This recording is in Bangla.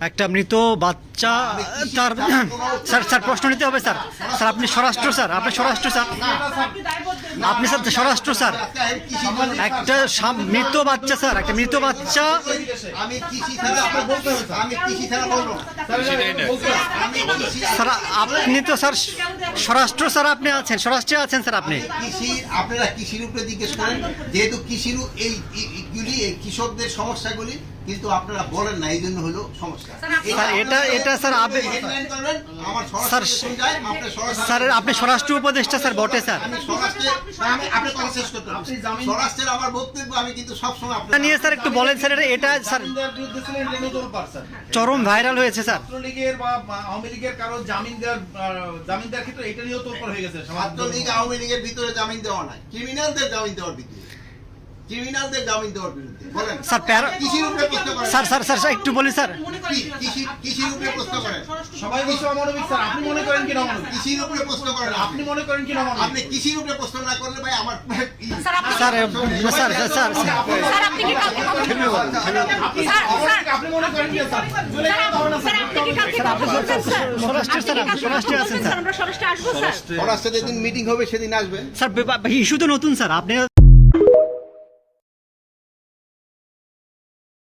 একটা মৃত বাচ্চা তার স্যার স্যার প্রশ্ন নিতে হবে স্যার। স্যার আপনি স্বরাষ্ট্র স্যার, আপনি স্বরাষ্ট্র স্যার, আপনি স্যার স্বরাষ্ট্র স্যার। একটা মৃত বাচ্চা স্যার, একটা মৃত বাচ্চা। স্যার আপনি তো স্যার স্বরাষ্ট্র স্যার, আপনি আছেন স্বরাষ্ট্রে আছেন স্যার আপনি। কৃষি আপনারা কৃষির উপরে জিজ্ঞেস করেন, যেহেতু কৃষির এইগুলি এই কৃষকদের সমস্যাগুলি কিন্তু আপনারা বলেন না, এই জন্য হলো সমস্যা। স্যার এটা স্যার স্যার আপনি স্বরাষ্ট্র উপদেষ্টা স্যার বটে স্যার। স্বরাষ্ট্রের আমার বক্তব্য আমি কিন্তু সবসময় এটা নিয়ে স্যার একটু বলেন স্যার। এটা স্যার চরম ভাইরাল হয়েছে স্যার। ছাত্রলীগের বা আওয়ামী লীগের কারো জামিন দেওয়ার ক্ষেত্রে এটা নিয়েও তোলপাড় হয়ে গেছে। ছাত্রলীগ আওয়ামী লীগের ভিতরে জামিন দেওয়া নাই, ক্রিমিনালদের জামিন দেওয়ার ভিতরে, ক্রিমিনালদের জামিন দেওয়ার বিরুদ্ধে। বলেন স্যার কৃষির উপরে প্রশ্ন করেন স্যার স্যার স্যার একটু বলি স্যার। কৃষির উপরে প্রশ্ন করেন। সবাই বলছে অমানবিক স্যার, আপনি মনে করেন কি অমানবিক? কৃষির উপরে প্রশ্ন করেন। আপনি মনে করেন কি অমানবিক? আপনি কৃষির উপরে প্রশ্ন না করলে ভাই আমার স্যার স্যার স্যার স্যার আপনি কি কালকে কথা বলবেন? আপনি মনে করেন কি স্যার? স্যার আপনি কি কালকে কথা বলবেন স্যার? স্বরাষ্ট্র স্যার, আপনি স্বরাষ্ট্রে আছেন স্যার। আমরা স্বরাষ্ট্রে আসবো স্যার। স্বরাষ্ট্রে যেদিন মিটিং হবে সেদিন আসবেন। স্যার ইস্যু তো নতুন স্যার, আপনি